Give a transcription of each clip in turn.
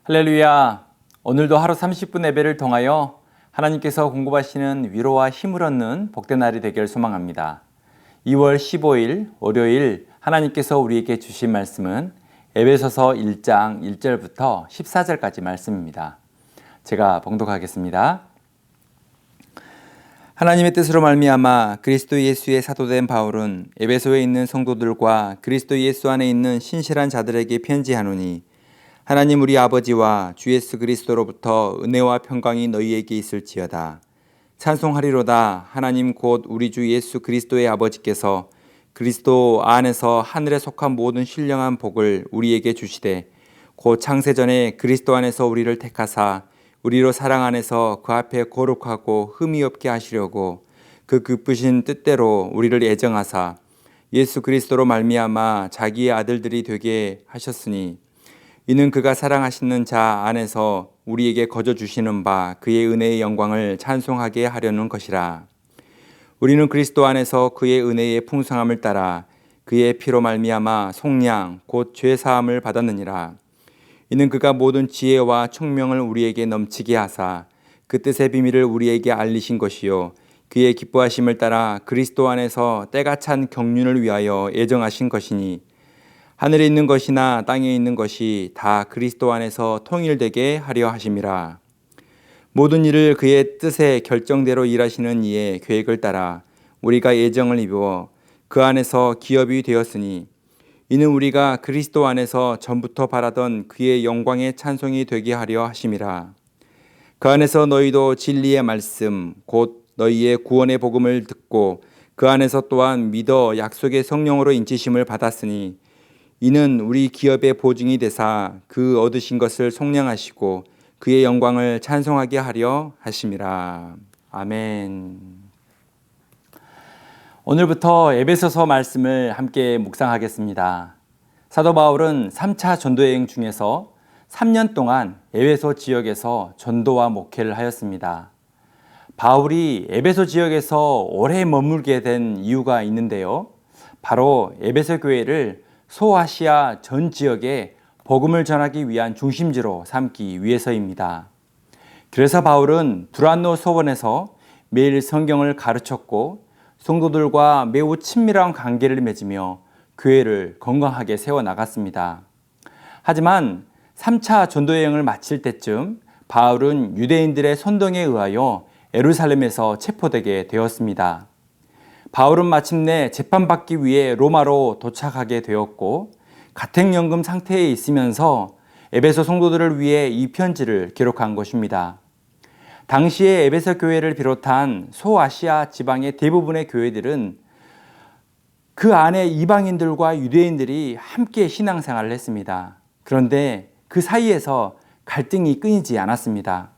할렐루야! 오늘도 하루 30분 예배를 통하여 하나님께서 공급하시는 위로와 힘을 얻는 복된 날이 되기를 소망합니다. 2월 15일 월요일 하나님께서 우리에게 주신 말씀은 에베소서 1장 1절부터 14절까지 말씀입니다. 제가 봉독하겠습니다. 하나님의 뜻으로 말미암아 그리스도 예수의 사도된 바울은 에베소에 있는 성도들과 그리스도 예수 안에 있는 신실한 자들에게 편지하노니 하나님 우리 아버지와 주 예수 그리스도로부터 은혜와 평강이 너희에게 있을지어다. 찬송하리로다. 하나님 곧 우리 주 예수 그리스도의 아버지께서 그리스도 안에서 하늘에 속한 모든 신령한 복을 우리에게 주시되 곧 창세전에 그리스도 안에서 우리를 택하사 우리로 사랑 안에서 그 앞에 거룩하고 흠이 없게 하시려고 그 기쁘신 뜻대로 우리를 애정하사 예수 그리스도로 말미암아 자기의 아들들이 되게 하셨으니 이는 그가 사랑하시는 자 안에서 우리에게 거저 주시는 바 그의 은혜의 영광을 찬송하게 하려는 것이라. 우리는 그리스도 안에서 그의 은혜의 풍성함을 따라 그의 피로 말미암아 속량 곧 죄 사함을 받았느니라. 이는 그가 모든 지혜와 총명을 우리에게 넘치게 하사 그 뜻의 비밀을 우리에게 알리신 것이요 그의 기뻐하심을 따라 그리스도 안에서 때가 찬 경륜을 위하여 예정하신 것이니 하늘에 있는 것이나 땅에 있는 것이 다 그리스도 안에서 통일되게 하려 하심이라. 모든 일을 그의 뜻의 결정대로 일하시는 이의 계획을 따라 우리가 예정을 입어 그 안에서 기업이 되었으니 이는 우리가 그리스도 안에서 전부터 바라던 그의 영광의 찬송이 되게 하려 하심이라. 그 안에서 너희도 진리의 말씀 곧 너희의 구원의 복음을 듣고 그 안에서 또한 믿어 약속의 성령으로 인치심을 받았으니 이는 우리 기업의 보증이 되사 그 얻으신 것을 속량하시고 그의 영광을 찬송하게 하려 하심이라. 아멘. 오늘부터 에베소서 말씀을 함께 묵상하겠습니다. 사도 바울은 3차 전도여행 중에서 3년 동안 에베소 지역에서 전도와 목회를 하였습니다. 바울이 에베소 지역에서 오래 머물게 된 이유가 있는데요. 바로 에베소 교회를 소아시아 전 지역에 복음을 전하기 위한 중심지로 삼기 위해서입니다. 그래서 바울은 두란노 소원에서 매일 성경을 가르쳤고 성도들과 매우 친밀한 관계를 맺으며 교회를 건강하게 세워나갔습니다. 하지만 3차 전도여행을 마칠 때쯤 바울은 유대인들의 선동에 의하여 예루살렘에서 체포되게 되었습니다. 바울은 마침내 재판받기 위해 로마로 도착하게 되었고 가택연금 상태에 있으면서 에베소 성도들을 위해 이 편지를 기록한 것입니다. 당시에 에베소 교회를 비롯한 소아시아 지방의 대부분의 교회들은 그 안에 이방인들과 유대인들이 함께 신앙생활을 했습니다. 그런데 그 사이에서 갈등이 끊이지 않았습니다.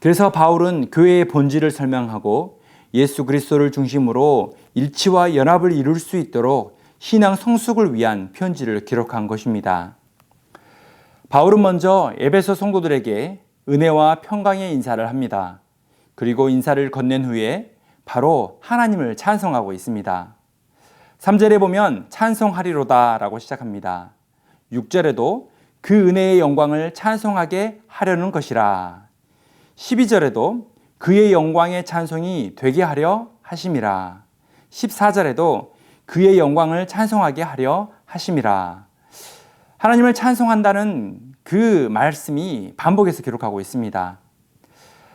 그래서 바울은 교회의 본질을 설명하고 예수 그리스도를 중심으로 일치와 연합을 이룰 수 있도록 신앙 성숙을 위한 편지를 기록한 것입니다. 바울은 먼저 에베소 성도들에게 은혜와 평강의 인사를 합니다. 그리고 인사를 건넨 후에 바로 하나님을 찬송하고 있습니다. 3절에 보면 찬송하리로다 라고 시작합니다. 6절에도 그 은혜의 영광을 찬송하게 하려는 것이라. 12절에도 그의 영광의 찬송이 되게 하려 하심이라. 14절에도 그의 영광을 찬송하게 하려 하심이라. 하나님을 찬송한다는 그 말씀이 반복해서 기록하고 있습니다.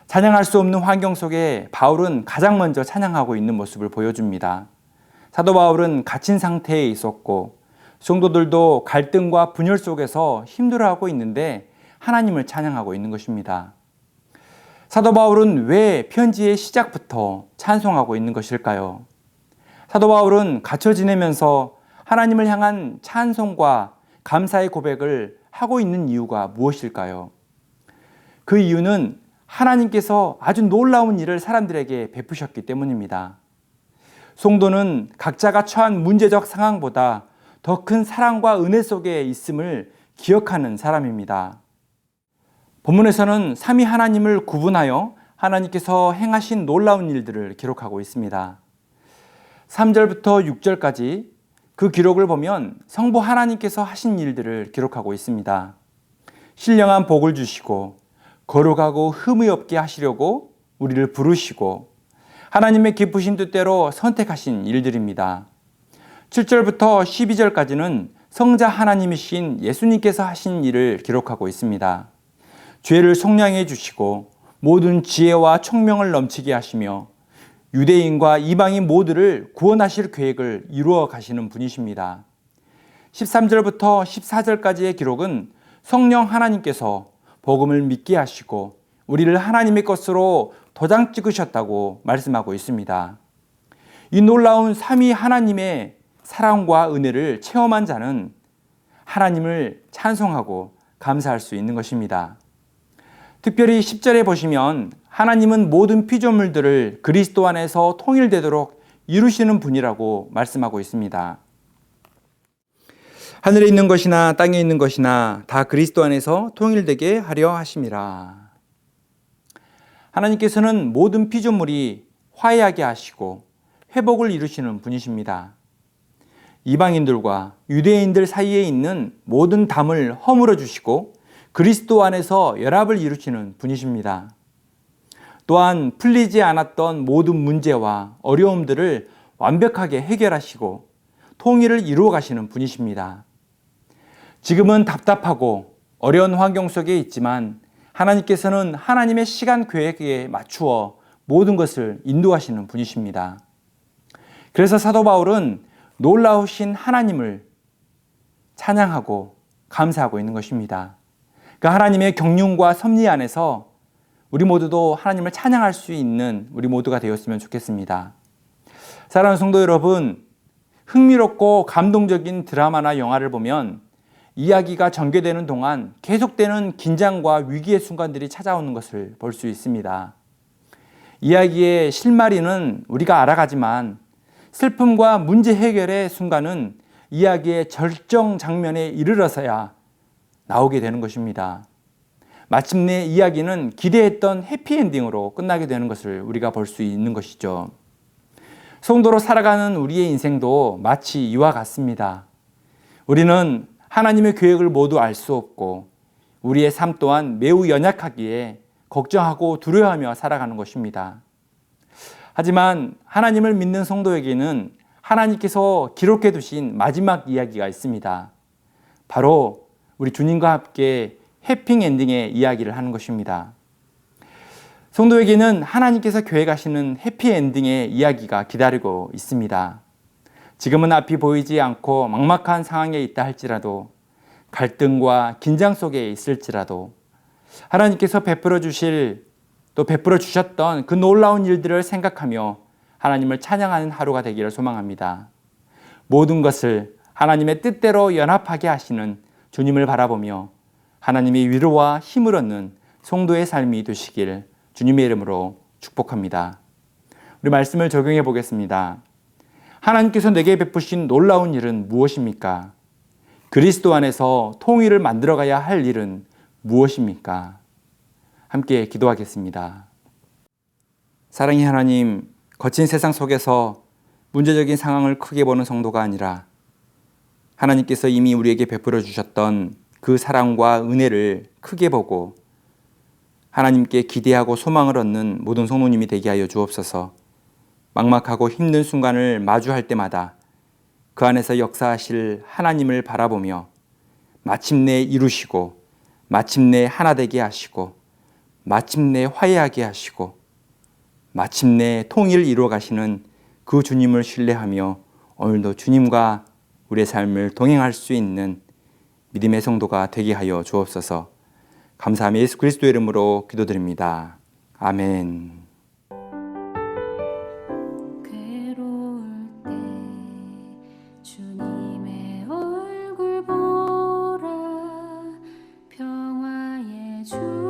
찬양할 수 없는 환경 속에 바울은 가장 먼저 찬양하고 있는 모습을 보여줍니다. 사도 바울은 갇힌 상태에 있었고 성도들도 갈등과 분열 속에서 힘들어하고 있는데 하나님을 찬양하고 있는 것입니다. 사도 바울은 왜 편지의 시작부터 찬송하고 있는 것일까요? 사도 바울은 갇혀 지내면서 하나님을 향한 찬송과 감사의 고백을 하고 있는 이유가 무엇일까요? 그 이유는 하나님께서 아주 놀라운 일을 사람들에게 베푸셨기 때문입니다. 성도는 각자가 처한 문제적 상황보다 더 큰 사랑과 은혜 속에 있음을 기억하는 사람입니다. 본문에서는 삼위 하나님을 구분하여 하나님께서 행하신 놀라운 일들을 기록하고 있습니다. 3절부터 6절까지 그 기록을 보면 성부 하나님께서 하신 일들을 기록하고 있습니다. 신령한 복을 주시고 거룩하고 흠이 없게 하시려고 우리를 부르시고 하나님의 기쁘신 뜻대로 선택하신 일들입니다. 7절부터 12절까지는 성자 하나님이신 예수님께서 하신 일을 기록하고 있습니다. 죄를 속량해 주시고 모든 지혜와 총명을 넘치게 하시며 유대인과 이방인 모두를 구원하실 계획을 이루어 가시는 분이십니다. 13절부터 14절까지의 기록은 성령 하나님께서 복음을 믿게 하시고 우리를 하나님의 것으로 도장 찍으셨다고 말씀하고 있습니다. 이 놀라운 삼위 하나님의 사랑과 은혜를 체험한 자는 하나님을 찬송하고 감사할 수 있는 것입니다. 특별히 10절에 보시면 하나님은 모든 피조물들을 그리스도 안에서 통일되도록 이루시는 분이라고 말씀하고 있습니다. 하늘에 있는 것이나 땅에 있는 것이나 다 그리스도 안에서 통일되게 하려 하심이라. 하나님께서는 모든 피조물이 화해하게 하시고 회복을 이루시는 분이십니다. 이방인들과 유대인들 사이에 있는 모든 담을 허물어 주시고 그리스도 안에서 연합을 이루시는 분이십니다. 또한 풀리지 않았던 모든 문제와 어려움들을 완벽하게 해결하시고 통일을 이루어 가시는 분이십니다. 지금은 답답하고 어려운 환경 속에 있지만 하나님께서는 하나님의 시간 계획에 맞추어 모든 것을 인도하시는 분이십니다. 그래서 사도 바울은 놀라우신 하나님을 찬양하고 감사하고 있는 것입니다. 그 하나님의 경륜과 섭리 안에서 우리 모두도 하나님을 찬양할 수 있는 우리 모두가 되었으면 좋겠습니다. 사랑하는 성도 여러분, 흥미롭고 감동적인 드라마나 영화를 보면 이야기가 전개되는 동안 계속되는 긴장과 위기의 순간들이 찾아오는 것을 볼 수 있습니다. 이야기의 실마리는 우리가 알아가지만 슬픔과 문제 해결의 순간은 이야기의 절정 장면에 이르러서야 나오게 되는 것입니다. 마침내 이야기는 기대했던 해피엔딩으로 끝나게 되는 것을 우리가 볼 수 있는 것이죠. 성도로 살아가는 우리의 인생도 마치 이와 같습니다. 우리는 하나님의 계획을 모두 알 수 없고 우리의 삶 또한 매우 연약하기에 걱정하고 두려워하며 살아가는 것입니다. 하지만 하나님을 믿는 성도에게는 하나님께서 기록해 두신 마지막 이야기가 있습니다. 바로 우리 주님과 함께 해피엔딩의 이야기를 하는 것입니다. 성도에게는 하나님께서 계획하시는 해피엔딩의 이야기가 기다리고 있습니다. 지금은 앞이 보이지 않고 막막한 상황에 있다 할지라도 갈등과 긴장 속에 있을지라도 하나님께서 베풀어 주셨던 그 놀라운 일들을 생각하며 하나님을 찬양하는 하루가 되기를 소망합니다. 모든 것을 하나님의 뜻대로 연합하게 하시는 주님을 바라보며 하나님의 위로와 힘을 얻는 성도의 삶이 되시길 주님의 이름으로 축복합니다. 우리 말씀을 적용해 보겠습니다. 하나님께서 내게 베푸신 놀라운 일은 무엇입니까? 그리스도 안에서 통일을 만들어가야 할 일은 무엇입니까? 함께 기도하겠습니다. 사랑의 하나님, 거친 세상 속에서 문제적인 상황을 크게 보는 성도가 아니라 하나님께서 이미 우리에게 베풀어 주셨던 그 사랑과 은혜를 크게 보고 하나님께 기대하고 소망을 얻는 모든 성도님이 되게 하여 주옵소서. 막막하고 힘든 순간을 마주할 때마다 그 안에서 역사하실 하나님을 바라보며 마침내 이루시고 마침내 하나 되게 하시고 마침내 화해하게 하시고 마침내 통일을 이루어 가시는 그 주님을 신뢰하며 오늘도 주님과 우리의 삶을 동행할 수 있는 믿음의 성도가 되게 하여 주옵소서. 감사하며 예수 그리스도의 이름으로 기도드립니다. 아멘. 주